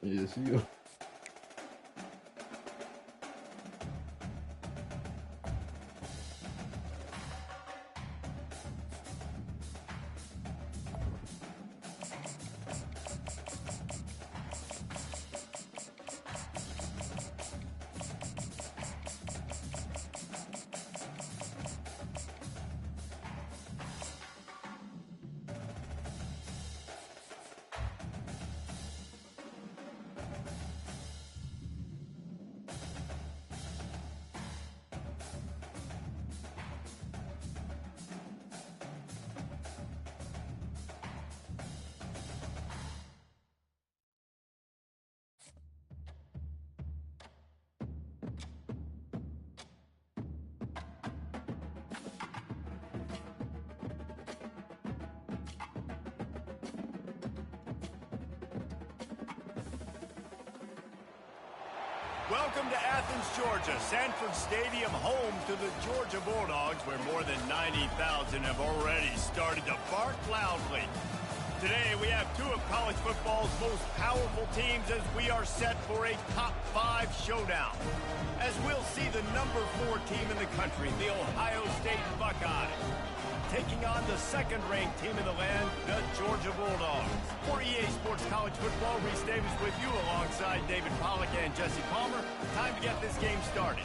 Yeah, she is. Welcome to Athens, Georgia, Sanford Stadium, home to the Georgia Bulldogs, where more than 90,000 have already started to bark loudly. Today, we have two of college football's most powerful teams as we are set for a top 5 showdown. As we'll see the number 4 team in the country, the Ohio State Buckeyes, taking on the second-ranked team in the land, the Georgia Bulldogs. For EA Sports College Football, Reese Davis with you alongside David Pollack and Jesse Palmer. Time to get this game started.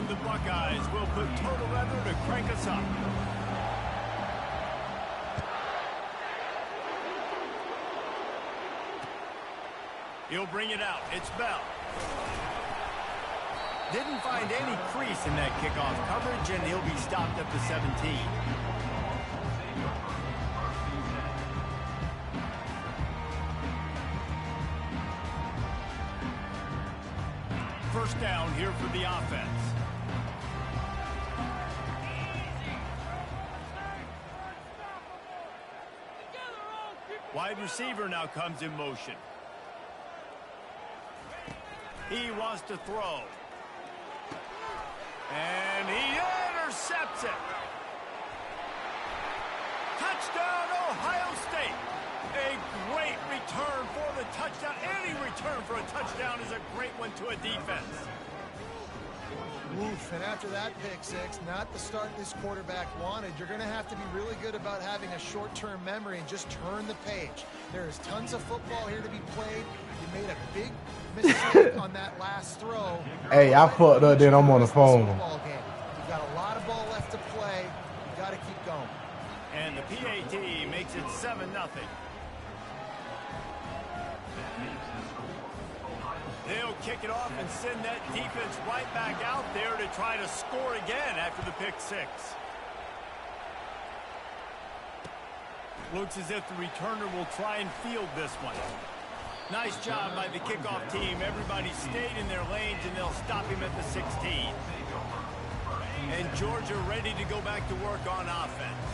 The Buckeyes will put total leather to crank us up. He'll bring it out. It's Bell. Didn't find any crease in that kickoff coverage, and he'll be stopped at the 17. First down here for the offense. Wide receiver now comes in motion. He wants to throw. And he intercepts it. Touchdown, Ohio State. A great return for the touchdown. Any return for a touchdown is a great one to a defense. Oof, and after that pick six, not the start this quarterback wanted. You're going to have to be really good about having a short-term memory and just turn the page. There is tons of football here to be played. You made a big mistake on that last throw. Hey, I fucked up, then I'm on the phone. You've got a lot of ball left to play. You've got to keep going. And the PAT makes it 7-0. They'll kick it off and send that defense right back out there to try to score again after the pick six. Looks as if the returner will try and field this one. Nice job by the kickoff team. Everybody stayed in their lanes, and they'll stop him at the 16. And Georgia ready to go back to work on offense.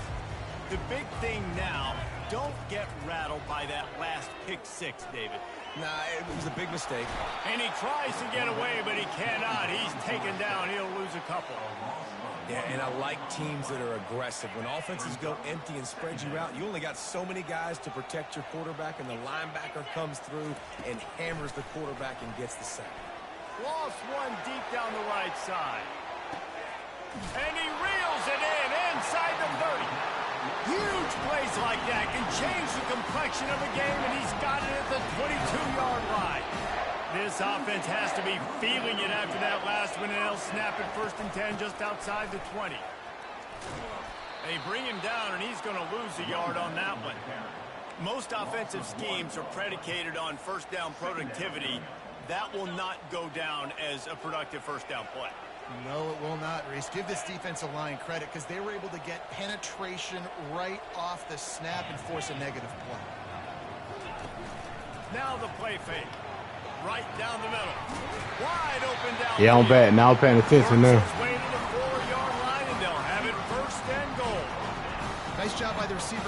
The big thing now, don't get rattled by that last pick six, David. Nah, it was a big mistake. And he tries to get away, but he cannot. He's taken down. He'll lose a couple. Yeah, and I like teams that are aggressive. When offenses go empty and spread you out, you only got so many guys to protect your quarterback, and the linebacker comes through and hammers the quarterback and gets the sack. Lost one deep down the right side. And he reels it in inside the 30. Huge plays like that can change the complexion of a game, and he's got it at the 22-yard line. This offense has to be feeling it after that last one, and they'll snap it 1st and 10 just outside the 20. They bring him down, and he's going to lose a yard on that one. Most offensive schemes are predicated on first down productivity. That will not go down as a productive first down play. No, it will not, Reese. Give this defensive line credit because they were able to get penetration right off the snap and force a negative play. Now the play fake. Right down the middle. Wide open down. Yeah, I'm back. Now I'm paying attention now. Way to the 4-yard line, and they'll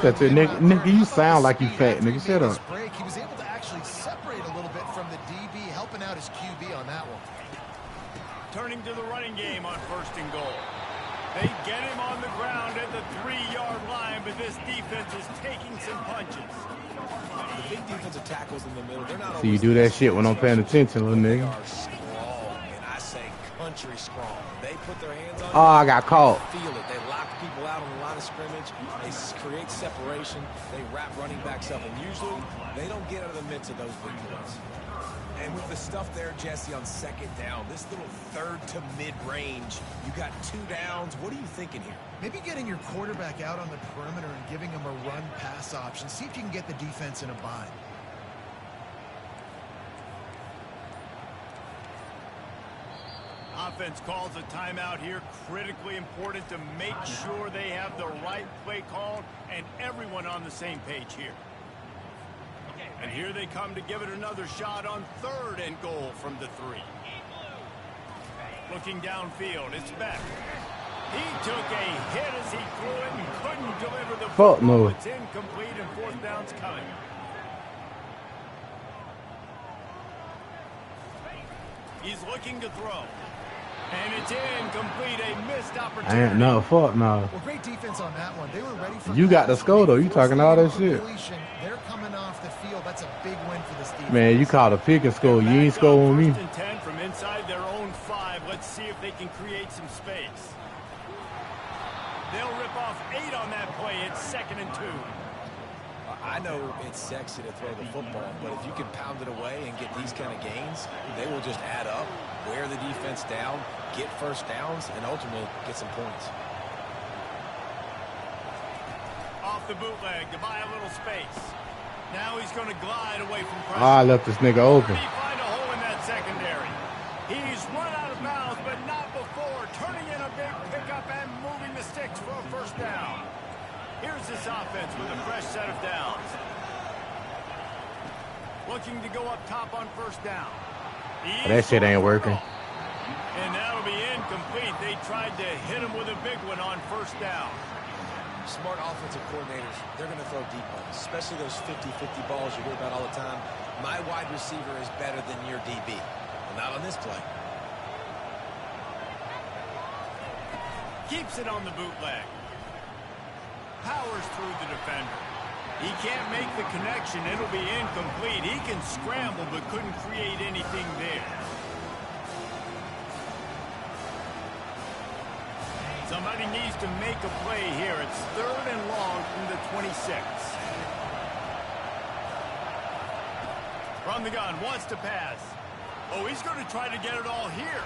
Shut the nigga, you sound like you fat, nigga. Shut up. Break, he was able to actually separate a little bit from the DB, helping out his QB on that one. Turning to the running game on 1st and goal. They get him on the ground at the 3-yard line, but this defense is taking some punches. The big defensive tackles in the middle, they're not See, you do that shit when I'm paying attention, little nigga. They are strong, and I say country strong. They put their hands on Oh, I got caught. feel it. They lock people out on the line of scrimmage. They create separation. They wrap running backs up, and usually they don't get out of the midst of those big points. And with the stuff there, Jesse, on 2nd down, this little 3rd to mid-range, you got 2 downs. What are you thinking here? Maybe getting your quarterback out on the perimeter and giving him a run-pass option. See if you can get the defense in a bind. Offense calls a timeout here. Critically important to make sure they have the right play called and everyone on the same page here. And here they come to give it another shot on 3rd and goal from the 3. Looking downfield, it's Beck. He took a hit as he threw it and couldn't deliver the Fuck no. It's incomplete and 4th down's coming. He's looking to throw. And it's incomplete, a missed opportunity. I ain't no, fuck no. Well, great defense on that one. They were ready for You got the score though. You talking all that shit. They're coming off the field. That's a big win for this defense. Man, you called a pick and score. You ain't score on me. 1st and 10 from inside their own 5. Let's see if they can create some space. They'll rip off 8 on that play. It's 2nd and 2. I know it's sexy to throw the football, but if you can pound it away and get these kind of gains, they will just add up, wear the defense down, get 1st downs, and ultimately get some points. Off the bootleg to buy a little space. Now he's going to glide away from pressure. I left this nigga open. He find a hole in that secondary. He's run out of bounds, but not before. Turning in a big pickup and moving the sticks for a 1st down. Here's this offense with a fresh set of downs. Looking to go up top on 1st down. That shit ain't working. And that'll be incomplete. They tried to hit him with a big one on 1st down. Smart offensive coordinators, they're going to throw deep balls, especially those 50-50 balls you hear about all the time. My wide receiver is better than your DB. Well, not on this play. Keeps it on the bootleg. Powers through the defender. He can't make the connection. It'll be incomplete. He can scramble but couldn't create anything there. Somebody needs to make a play here. It's 3rd and long from the 26. From the gun, wants to pass. Oh, he's going to try to get it all here.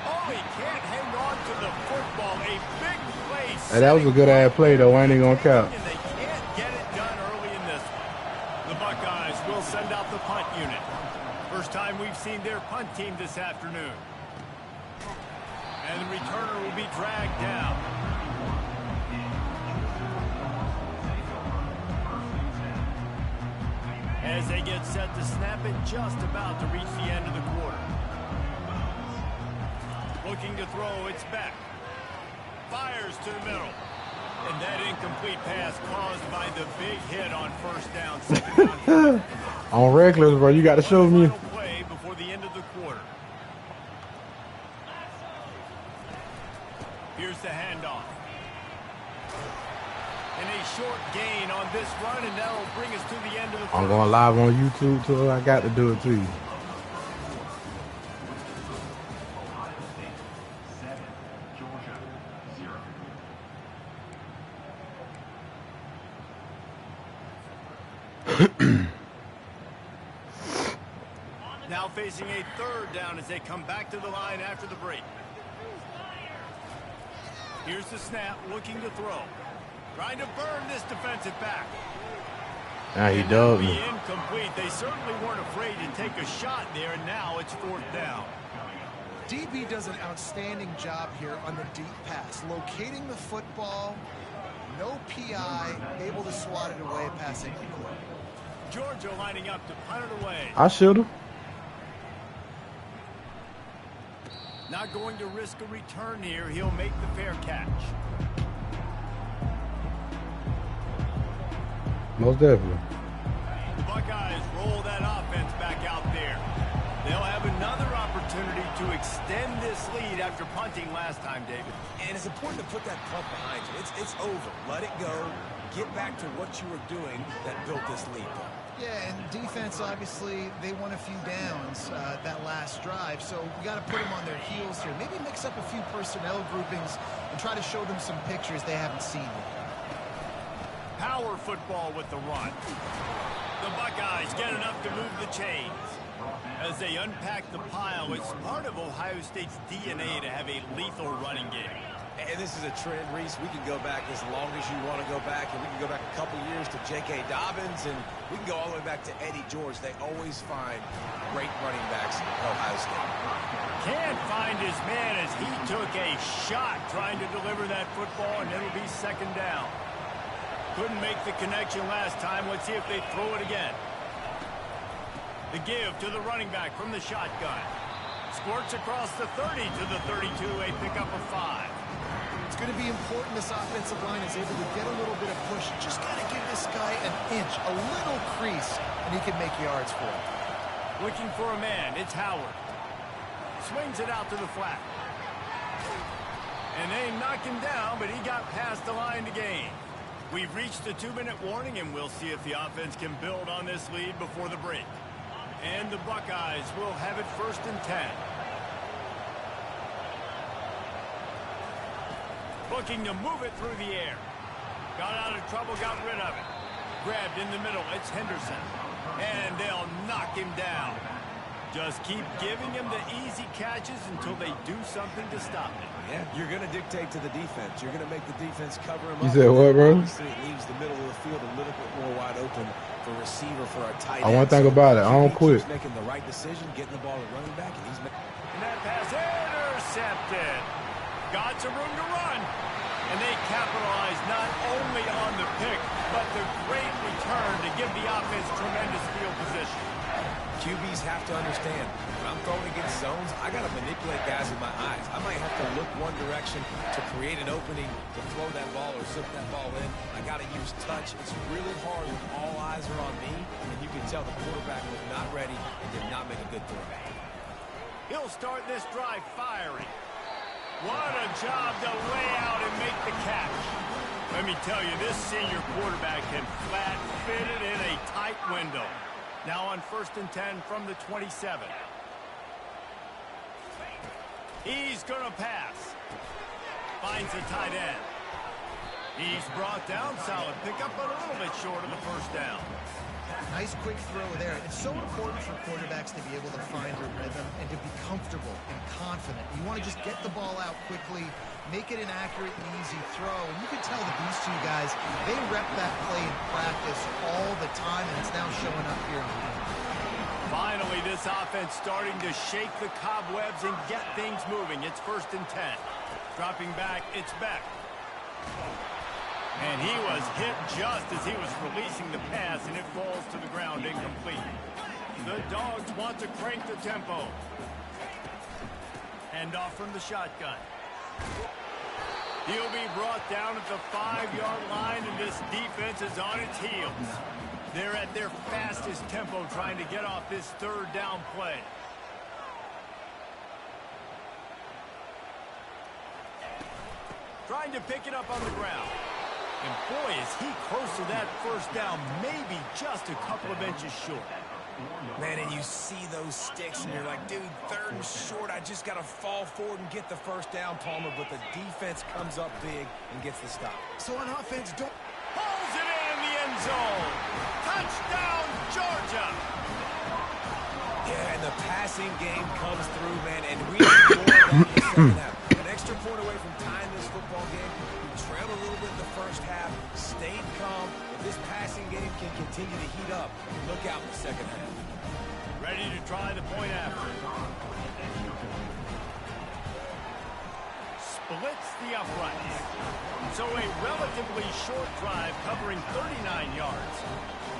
Oh, he can't hang on to the football. A big play. Hey, that was a good ass play though. I ain't even gonna count. And they can't get it done early in this one. The Buckeyes will send out the punt unit. First time we've seen their punt team this afternoon. And the returner will be dragged down. As they get set to snap it, just about to reach the end of the quarter. Looking to throw, it's back. Fires to the middle. And that incomplete pass caused by the big hit on 1st down, 2nd down. On reckless, bro. You got to show me. Final play before the end of the quarter. Here's the handoff. And a short gain on this run, and that'll bring us to the end of the quarter. I'm going live on YouTube too. I got to do it to you. Now facing a 3rd down as they come back to the line after the break. Here's the snap, looking to throw. Trying to burn this defensive back. Now he And that'll dug be me. incomplete. They certainly weren't afraid to take a shot there, and now it's 4th down. DB does an outstanding job here on the deep pass. Locating the football, no PI, able to swat it away, pass incomplete. Georgia lining up to punt it away. I should have. Not going to risk a return here. He'll make the fair catch. Most definitely. The Buckeyes roll that offense back out there. They'll have another opportunity to extend this lead after punting last time, David. And it's important to put that punt behind you. It's over. Let it go. Get back to what you were doing that built this lead. Yeah, and defense, obviously, they won a few downs that last drive, so we got to put them on their heels here. Maybe mix up a few personnel groupings and try to show them some pictures they haven't seen yet. Power football with the run. The Buckeyes get enough to move the chains. As they unpack the pile, it's part of Ohio State's DNA to have a lethal running game. And this is a trend, Reese. We can go back as long as you want to go back, and we can go back a couple years to J.K. Dobbins, and we can go all the way back to Eddie George. They always find great running backs at Ohio State. Can't find his man as he took a shot trying to deliver that football, and it'll be second down. Couldn't make the connection last time. Let's see if they throw it again. The give to the running back from the shotgun. Squirts across the 30 to the 32, a pickup of 5. It's going to be important this offensive line is able to get a little bit of push. Just got to give this guy an inch, a little crease, and he can make yards for it. Looking for a man, it's Howard. Swings it out to the flat. And they knock him down, but he got past the line to gain. We've reached the 2-minute warning, and we'll see if the offense can build on this lead before the break. And the Buckeyes will have it 1st and 10. Looking to move it through the air. Got out of trouble, got rid of it. Grabbed in the middle, it's Henderson. And they'll knock him down. Just keep giving him the easy catches until they do something to stop it. Yeah, you're going to dictate to the defense. You're going to make the defense cover him up. You said what, bro? Obviously, it leaves the middle of the field a little bit more wide open for receiver for our tight end. I want to think about it. I don't quit. He's making the right decision, getting the ball to running back, and he's making... And that pass intercepted. Got some room to run. And they capitalize not only on the pick, but the great return to give the offense tremendous field position. QBs have to understand, when I'm throwing against zones, I got to manipulate guys with my eyes. I might have to look one direction to create an opening to throw that ball or zip that ball in. I got to use touch. It's really hard when all eyes are on me, and you can tell the quarterback was not ready and did not make a good throw. He'll start this drive firing. What a job to lay out and make the catch. Let me tell you, this senior quarterback can flat fit it in a tight window. Now on 1st and 10 from the 27. He's going to pass. Finds the tight end. He's brought down. Solid pickup, but a little bit short of the 1st down. Nice quick throw there. It's so important for quarterbacks to be able to find a rhythm and to be comfortable and confident. You want to just get the ball out quickly, make it an accurate and easy throw. And you can tell that these two guys, they rep that play in practice all the time, and it's now showing up here on the field. Finally, this offense starting to shake the cobwebs and get things moving. It's 1st and 10. Dropping back, it's Beck. And he was hit just as he was releasing the pass, and it falls to the ground incomplete. The Dogs want to crank the tempo. Hand off from the shotgun. He'll be brought down at the 5-yard line, and this defense is on its heels. They're at their fastest tempo trying to get off this 3rd down play. Trying to pick it up on the ground. And boy, is he close to that 1st down, maybe just a couple of inches short. Man, and you see those sticks, and you're like, dude, 3rd and short, I just got to fall forward and get the 1st down, Palmer, but the defense comes up big and gets the stop. So on offense, don't... Pulls it in the end zone. Touchdown, Georgia. Yeah, and the passing game comes through, man, and we need more of that in the 2nd half. An extra point away from tying this football game. We trailed a little bit in the 1st half, stayed calm. If this passing game can continue to heat up, look out in the 2nd half. Ready to try the point after. Splits the uprights. So a relatively short drive covering 39 yards.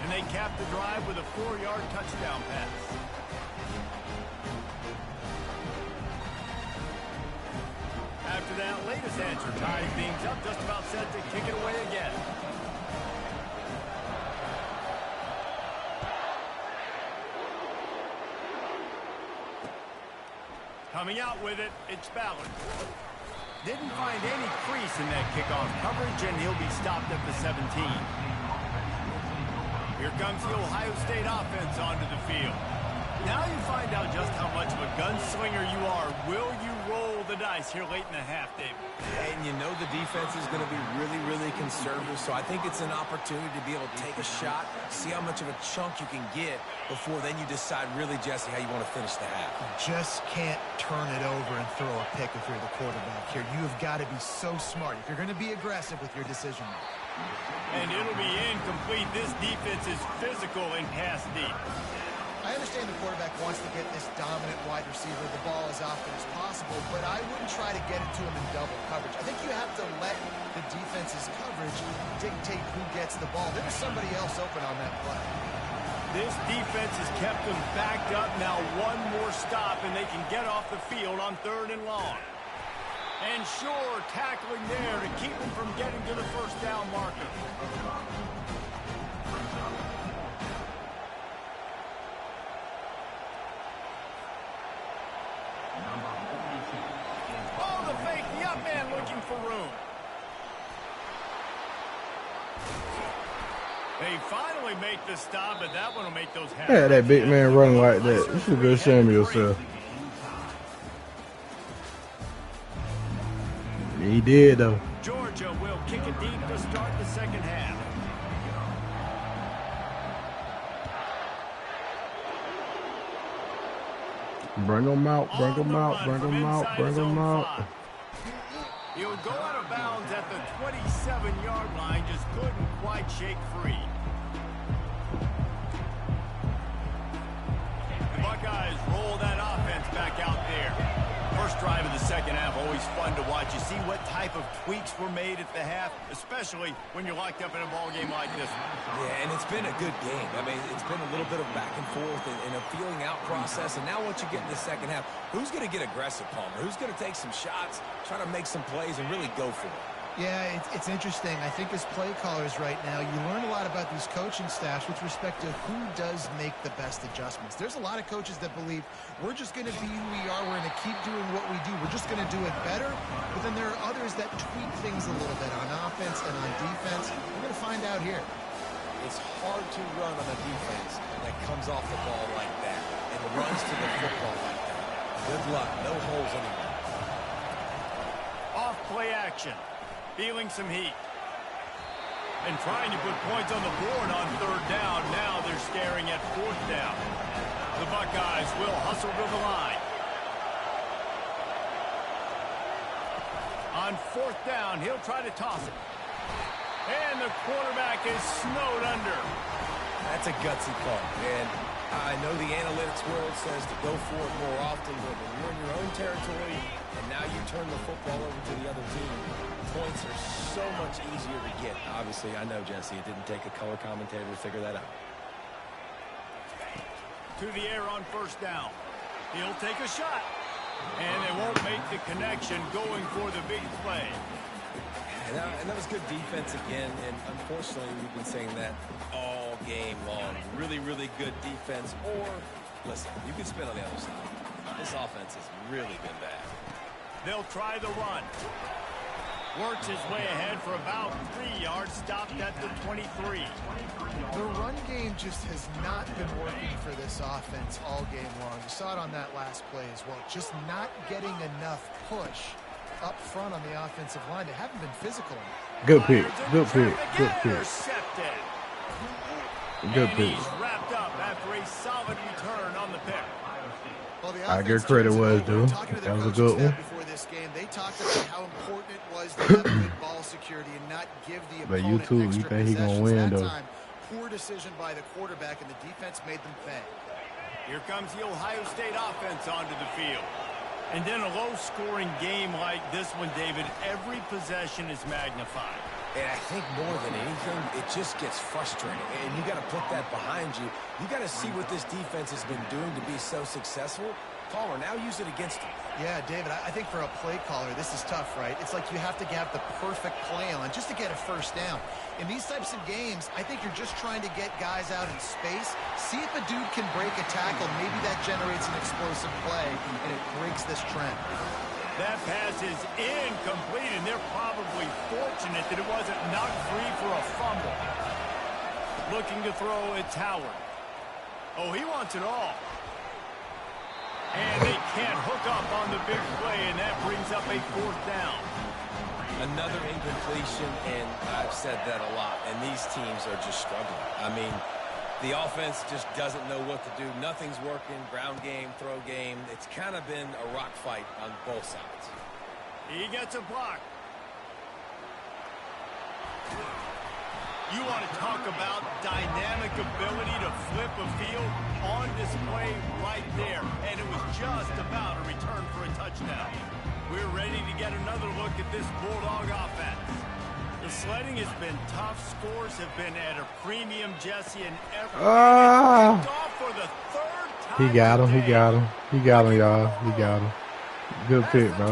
And they cap the drive with a 4-yard touchdown pass. After that latest answer, tying things up, just about set to kick it away again. Coming out with it, it's Ballard. Didn't find any crease in that kickoff coverage, and he'll be stopped at the 17. Here comes the Ohio State offense onto the field. Now you find out just how much of a gunslinger you are. Will you roll the dice here late in the half, David? And you know the defense is going to be really, really conservative, so I think it's an opportunity to be able to take a shot, see how much of a chunk you can get before then you decide really, Jesse, how you want to finish the half. You just can't turn it over and throw a pick if you're the quarterback here. You have got to be so smart if you're going to be aggressive with your decision. And it'll be incomplete. This defense is physical and pass deep. I understand the quarterback wants to get this dominant wide receiver the ball as often as possible, but I wouldn't try to get it to him in double coverage. I think you have to let the defense's coverage dictate who gets the ball. There's somebody else open on that play. This defense has kept them backed up. Now one more stop, and they can get off the field on 3rd and long. And sure, tackling there to keep them from getting to the first down marker. Oh, the fake, the up man looking for room. They finally make the stop, but that one will make those half. Yeah, that big man running like that. You should be ashamed of yourself. He did, though. Georgia will kick it deep to start the second half. Bring them out, bring them out, bring them out, bring them out. He'll go out of bounds at the 27-yard line, just couldn't quite shake free. The Buckeyes roll that offense back out there. First drive of the second half, always fun to watch. You see what type of tweaks were made at the half, especially when you're locked up in a ball game like this one. Yeah, and it's been a good game. I mean, it's been a little bit of back and forth and a feeling out process. And now once you get in the second half, who's going to get aggressive, Palmer? Who's going to take some shots, try to make some plays, and really go for it? Yeah, it's interesting. I think as play callers right now, you learn a lot about these coaching staffs with respect to who does make the best adjustments. There's a lot of coaches that believe we're just going to be who we are. We're going to keep doing what we do. We're just going to do it better. But then there are others that tweak things a little bit on offense and on defense. We're going to find out here. It's hard to run on a defense that comes off the ball like that and runs to the football like that. Good luck. No holes anywhere. Off play action. Feeling some heat. And trying to put points on the board on 3rd down. Now they're staring at 4th down. The Buckeyes will hustle to the line. On 4th down, he'll try to toss it. And the quarterback is snowed under. That's a gutsy call. And I know the analytics world says to go for it more often, but when you're in your own territory and now you turn the football over to the other team, points are so much easier to get. Obviously, I know, Jesse, it didn't take a color commentator to figure that out. To the air on 1st down. He'll take a shot. And they won't make the connection going for the big play. And that was good defense again, and unfortunately, we've been saying that all game long. Really, really good defense. Or, listen, you can spin on the other side. This offense has really been bad. They'll try the run. Works his way ahead for about 3 yards, stopped at the 23. The run game just has not been working for this offense all game long. You saw it on that last play as well. Just not getting enough push up front on the offensive line. They haven't been physical enough. Good pick, good pick, good pick. Intercepted. Good And pick. he's wrapped up after a solid return on the pick. Well, the I give offense credit turns it where it's over. due. Talking to their That was a coaching good staff one. before this game, they talked about how important it was to have good ball security and not give the But opponent YouTube, you extra think he gonna possessions. win, That though. time, poor decision by the quarterback, and the defense made them pay. Here comes the Ohio State offense onto the field. And then a low-scoring game like this one, David, every possession is magnified. And I think more than anything, it just gets frustrating. And you got to put that behind you. You got to see what this defense has been doing to be so successful. caller. Now use it against him. Yeah, David, I think for a play caller, this is tough, right? It's like you have to have the perfect play on just to get a first down. In these types of games, I think you're just trying to get guys out in space, see if a dude can break a tackle. Maybe that generates an explosive play, and it breaks this trend. That pass is incomplete, and they're probably fortunate that it wasn't knocked free for a fumble. Looking to throw, it's Howard. Oh, he wants it all. And they can't hook up on the big play, and that brings up a 4th down. Another incompletion, and I've said that a lot, and these teams are just struggling. I mean, the offense just doesn't know what to do. Nothing's working. Ground game, throw game. It's kind of been a rock fight on both sides. He gets a block. You want to talk about dynamic ability to flip a field on display right there. And it was just about a return for a touchdown. We're ready to get another look at this Bulldog offense. The sledding has been tough. Scores have been at a premium, Jesse, and off for the 3rd time. He got him. He got him. He got him, y'all. He got him. Good pick, bro.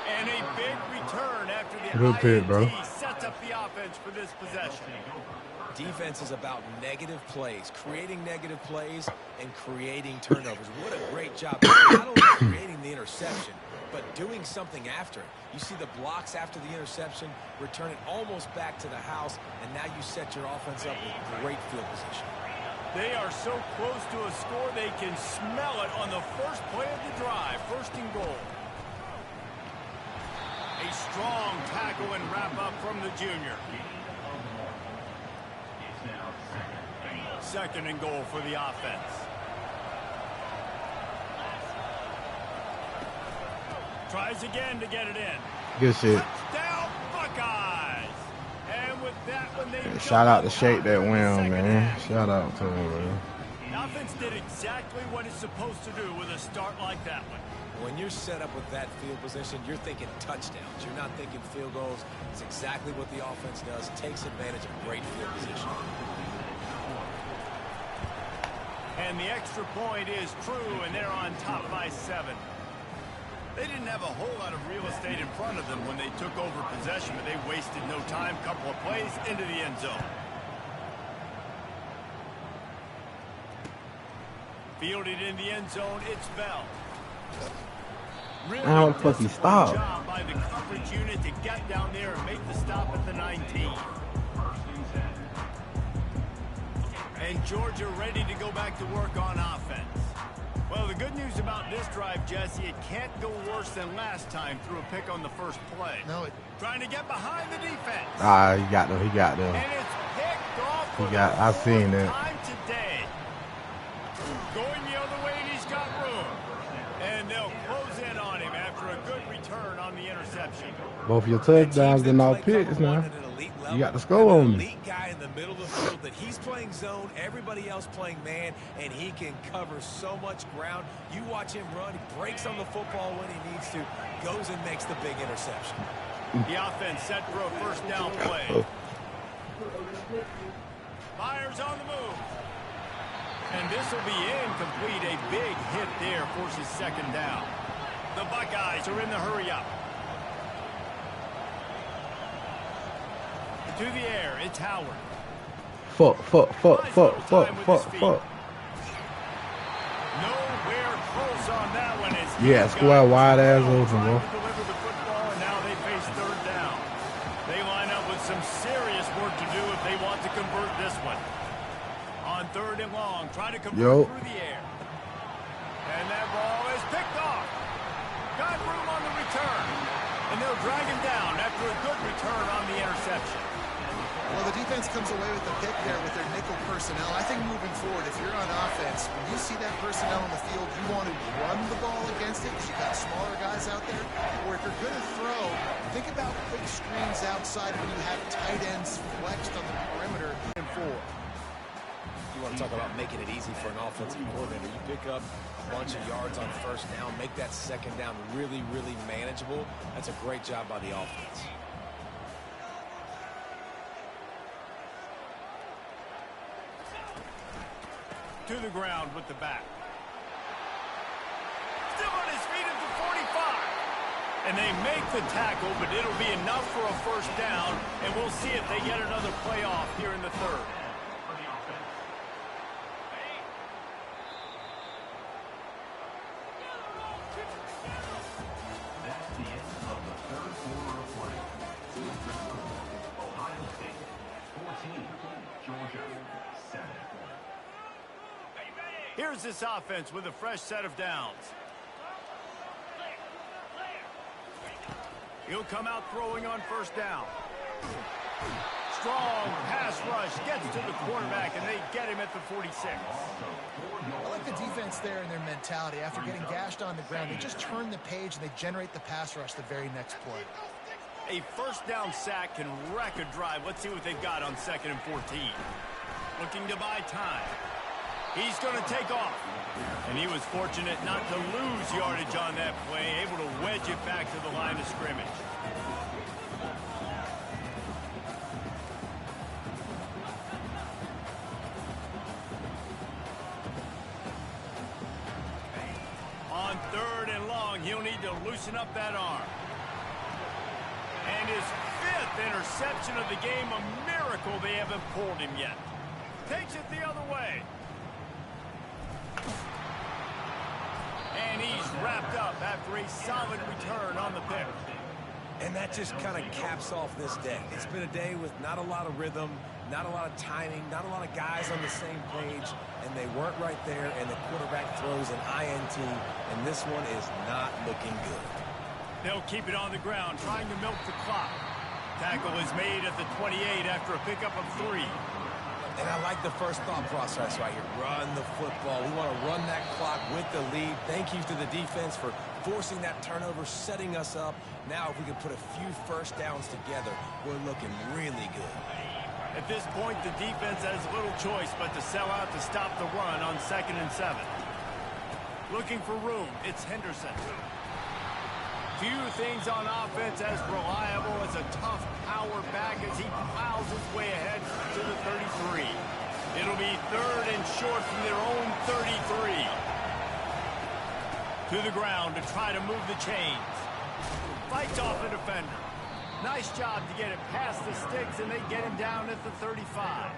And a big return after the Good pick, bro. sets up the offense for this possession. Defense is about negative plays, creating negative plays and creating turnovers. What a great job. Not only creating the interception, but doing something after it. You see the blocks after the interception, return it almost back to the house, and now you set your offense up with great field position. They are so close to a score, they can smell it on the first play of the drive. 1st and goal. A strong tackle and wrap up from the junior. 2nd and goal for the offense. Tries again to get it in. Good shit. Touchdown, Buckeyes! And with that one, they Shout out to Shake That Wham, man. Shout out to him, man. The offense did exactly what it's supposed to do with a start like that one. When you're set up with that field position, you're thinking touchdowns. You're not thinking field goals. It's exactly what the offense does. Takes advantage of great field position. And the extra point is true, and they're on top by 7. They didn't have a whole lot of real estate in front of them when they took over possession, but they wasted no time. Couple of plays into the end zone. Fielded in the end zone, it's Bell. Really How the fuck he stop? job by the coverage unit to get down there and make the stop at the 19. And Georgia ready to go back to work on offense. Well, the good news about this drive, Jesse, it can't go worse than last time through a pick on the first play. No, Trying to get behind the defense. He got them. He got them. And it's picked off for I seen that. time today. Going the other way, and he's got room. And they'll close in on him after a good return on the interception. Both your touchdowns and all picks now. You got the score on me. Elite guy in the middle of the field that he's playing zone, everybody else playing man, and he can cover so much ground. You watch him run, he breaks on the football when he needs to, goes and makes the big interception. The offense set for a first down play. Myers on the move. And this will be incomplete. A big hit there forces 2nd down. The Buckeyes are in the hurry-up. To the air, it's Howard. Fuck. Nowhere close on that one. Yeah, square wide ass open, bro. Deliver the football, and now they face 3rd down. They line up with some serious work to do if they want to convert this one. On 3rd and long, trying to convert through the air. And that ball is picked off. Got room on the return. And they'll drag him down after a good return on the interception. Well, the defense comes away with the pick there with their nickel personnel. I think moving forward, if you're on offense, when you see that personnel on the field, you want to run the ball against it because you got smaller guys out there. Or if you're going to throw, think about quick screens outside when you have tight ends flexed on the perimeter and forward. You want to talk about making it easy for an offensive coordinator. You pick up a bunch of yards on 1st down, make that 2nd down really, really manageable. That's a great job by the offense. To the ground with the back. Still on his feet at the 45. And they make the tackle, but it'll be enough for a first down, and we'll see if they get another play off here in the third. That's the end of the third quarter of play. Ohio State 14, Georgia 7. Here's this offense with a fresh set of downs. He'll come out throwing on first down. Strong pass rush gets to the quarterback, and they get him at the 46. I like the defense there and their mentality. After getting gashed on the ground, they just turn the page and they generate the pass rush the very next play. A first down sack can wreck a drive. Let's see what they've got on 2nd and 14. Looking to buy time. He's going to take off. And he was fortunate not to lose yardage on that play, able to wedge it back to the line of scrimmage. On 3rd and long, he'll need to loosen up that arm. And his 5th interception of the game, a miracle they haven't pulled him yet. Takes it the other way. And he's wrapped up after a solid return on the pick. And that just kind of caps off this day. It's been a day with not a lot of rhythm, not a lot of timing, not a lot of guys on the same page, and they weren't right there, and the quarterback throws an INT, and this one is not looking good. They'll keep it on the ground, trying to milk the clock. Tackle is made at the 28 after a pickup of 3. And I like the first thought process right here. Run the football. We want to run that clock with the lead. Thank you to the defense for forcing that turnover, setting us up. Now if we can put a few first downs together, we're looking really good. At this point, the defense has little choice but to sell out to stop the run on 2nd and 7. Looking for room, it's Henderson. Few things on offense as reliable as a tough power back as he plows his way ahead to the 33. It'll be 3rd and short from their own 33. To the ground to try to move the chains. Fights off the defender. Nice job to get it past the sticks, and they get him down at the 35.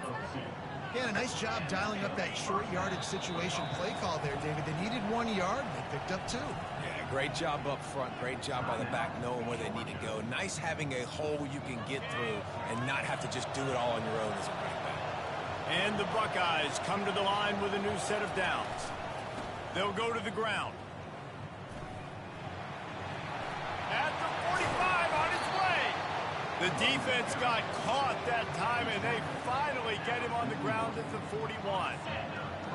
Yeah, a nice job dialing up that short yardage situation play call there, David. They needed 1 yard, and they picked up 2. Yeah, great job up front. Great job by the back knowing where they need to go. Nice having a hole you can get through and not have to just do it all on your own as a running back. And the Buckeyes come to the line with a new set of downs. They'll go to the ground. At the 45 on its way. The defense got caught that time, and they finally get him on the ground at the 41.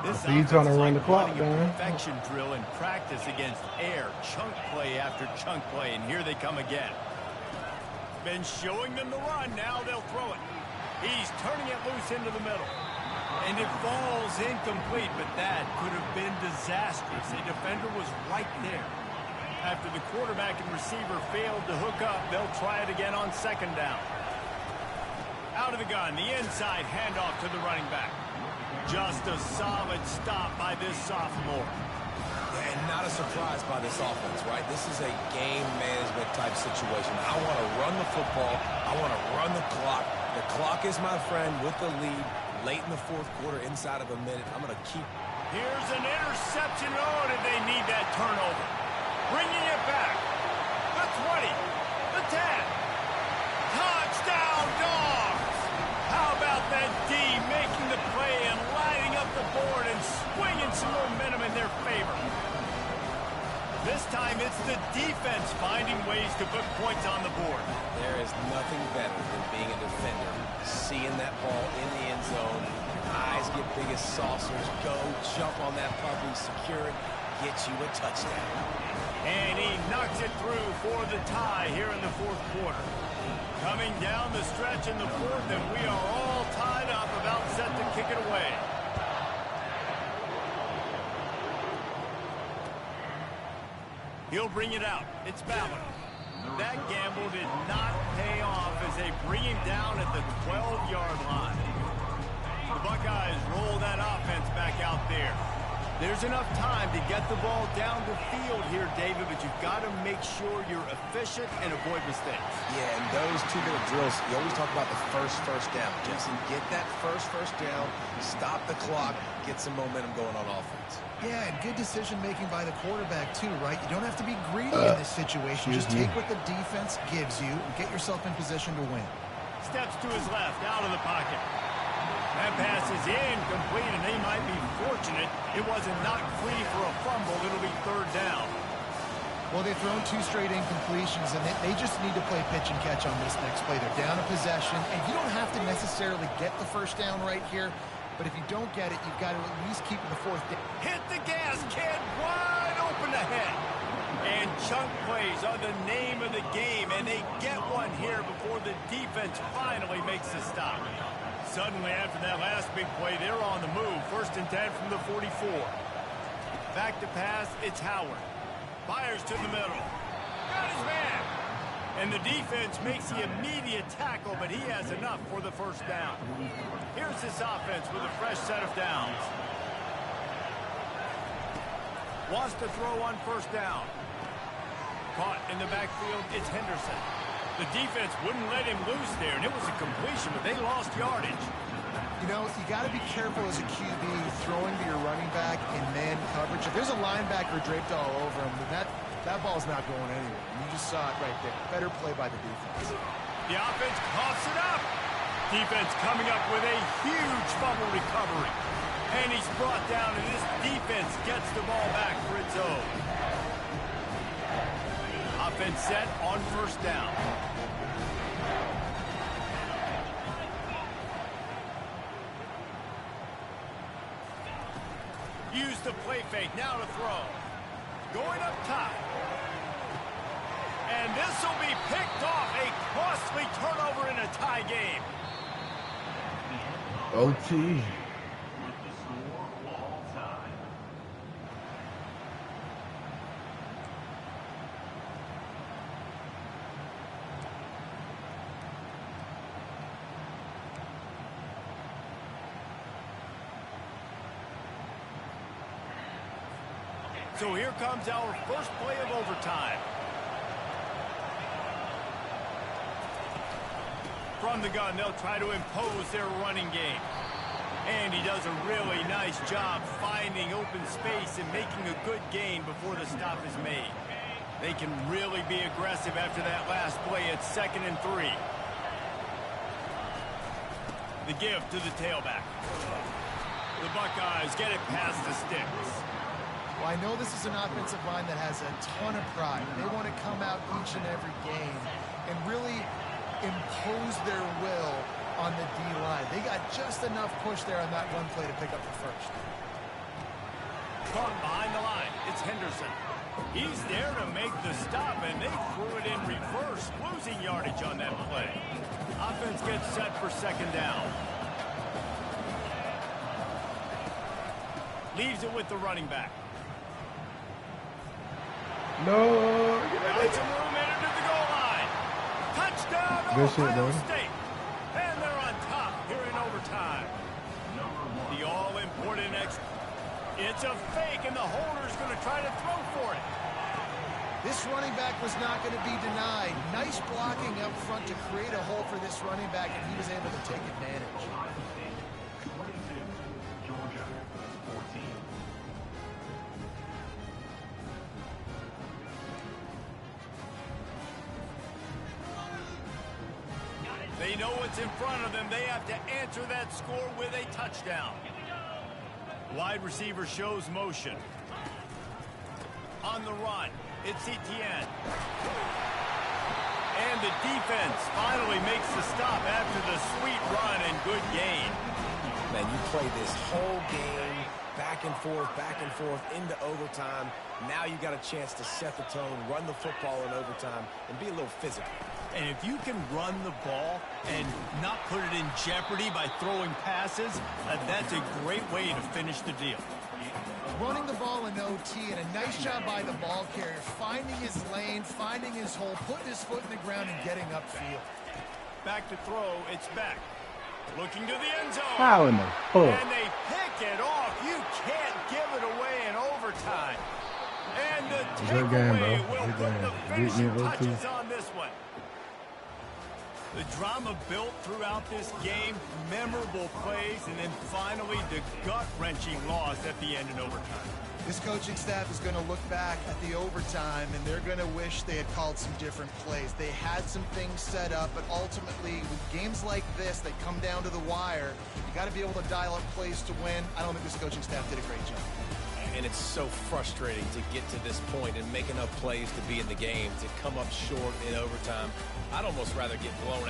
This So you trying to run the clock, running a man? perfection drill in practice against air, chunk play after chunk play, and here they come again. Been showing them the run, now they'll throw it. He's turning it loose into the middle. And it falls incomplete, but that could have been disastrous. A defender was right there. After the quarterback and receiver failed to hook up, they'll try it again on 2nd down. Out of the gun, the inside handoff to the running back. Just a solid stop by this sophomore. And not a surprise by this offense, right? This is a game management type situation. I want to run the football. I want to run the clock. The clock is my friend with the lead. Late in the 4th quarter, inside of a minute, I'm going to keep. Here's an interception. Oh, did they need that turnover? Bringing it back. The 20. The 10. Touchdown, Dogs! How about that D making the play and lighting up the board and swinging some momentum in their favor? This time it's the defense finding ways to put points on the board. There is nothing better than being a defender. Seeing that ball in the end zone. Eyes get big as saucers. Go, jump on that puppy, secure it, get you a touchdown. And he knocks it through for the tie here in the 4th quarter. Coming down the stretch in the 4th, and we are all tied up, about set to kick it away. He'll bring it out. It's Ballard. That gamble did not pay off as they bring him down at the 12-yard line. The Buckeyes roll that offense back out there. There's enough time to get the ball down the field here, David, but you've got to make sure you're efficient and avoid mistakes. Yeah, and those 2-minute drills, you always talk about the first down. Jensen, get that first down, stop the clock, get some momentum going on offense. Yeah, and good decision-making by the quarterback, too, right? You don't have to be greedy in this situation. Just take what the defense gives you and get yourself in position to win. Steps to his left, out of the pocket. That pass is incomplete, and they might be fortunate it wasn't knocked free for a fumble. It'll be 3rd down. Well, they've thrown 2 straight incompletions, and they just need to play pitch and catch on this next play. They're down a possession, and you don't have to necessarily get the 1st down right here, but if you don't get it, you've got to at least keep it the 4th down. Hit the gas, kid, wide open ahead. And chunk plays are the name of the game, and they get one here before the defense finally makes the stop. Suddenly, after that last big play, they're on the move. 1st and 10 from the 44. Back to pass, it's Howard. Fires to the middle. Got his man. And the defense makes the immediate tackle, but he has enough for the 1st down. Here's this offense with a fresh set of downs. Wants to throw on 1st down. Caught in the backfield, it's Henderson. The defense wouldn't let him loose there, and it was a completion, but they lost yardage. You know, you got to be careful as a QB throwing to your running back in man coverage. If there's a linebacker draped all over him, then that ball's not going anywhere. You just saw it right there. Better play by the defense. The offense coughs it up. Defense coming up with a huge fumble recovery. And he's brought down, and this defense gets the ball back for its own. Offense set on 1st down. Use the play fake, now to throw. Going up top. And this will be picked off. A costly turnover in a tie game. OT. So here comes our first play of overtime. From the gun, they'll try to impose their running game. And he does a really nice job finding open space and making a good gain before the stop is made. They can really be aggressive after that last play at 2nd and 3. The give to the tailback. The Buckeyes get it past the sticks. Well, I know this is an offensive line that has a ton of pride. They want to come out each and every game and really impose their will on the D-line. They got just enough push there on that one play to pick up the 1st. Caught behind the line. It's Henderson. He's there to make the stop, and they threw it in reverse, losing yardage on that play. Offense gets set for 2nd down. Leaves it with the running back. No. Got some room into the goal line. Touchdown, Ohio State. And they're on top here in overtime. The all-important It's a fake, and the holder's going to try to throw for it. This running back was not going to be denied. Nice blocking up front to create a hole for this running back, and he was able to take advantage. 22, Georgia, 14. They know what's in front of them. They have to answer that score with a touchdown. Wide receiver shows motion. On the run, it's Etienne. And the defense finally makes the stop after the sweet run and good gain. Man, you play this whole game back and forth into overtime. Now you got a chance to set the tone, run the football in overtime, and be a little physical. And if you can run the ball and not put it in jeopardy by throwing passes, that's a great way to finish the deal. Running the ball in OT, and a nice job by the ball carrier, finding his lane, finding his hole, putting his foot in the ground, and getting upfield. Back to throw, it's Beck. Looking to the end zone. How in the fuck? And they pick it off. You can't give it away in overtime. And the Good game, bro. takeaway will Good put game. the Beat me finishing in OT. touches on this one. The drama built throughout this game, memorable plays, and then finally the gut-wrenching loss at the end in overtime. This coaching staff is going to look back at the overtime, and they're going to wish they had called some different plays. They had some things set up, but ultimately, with games like this, they come down to the wire. You got to be able to dial up plays to win. I don't think this coaching staff did a great job. And it's so frustrating to get to this point and make enough plays to be in the game, to come up short in overtime. I'd almost rather get blown out.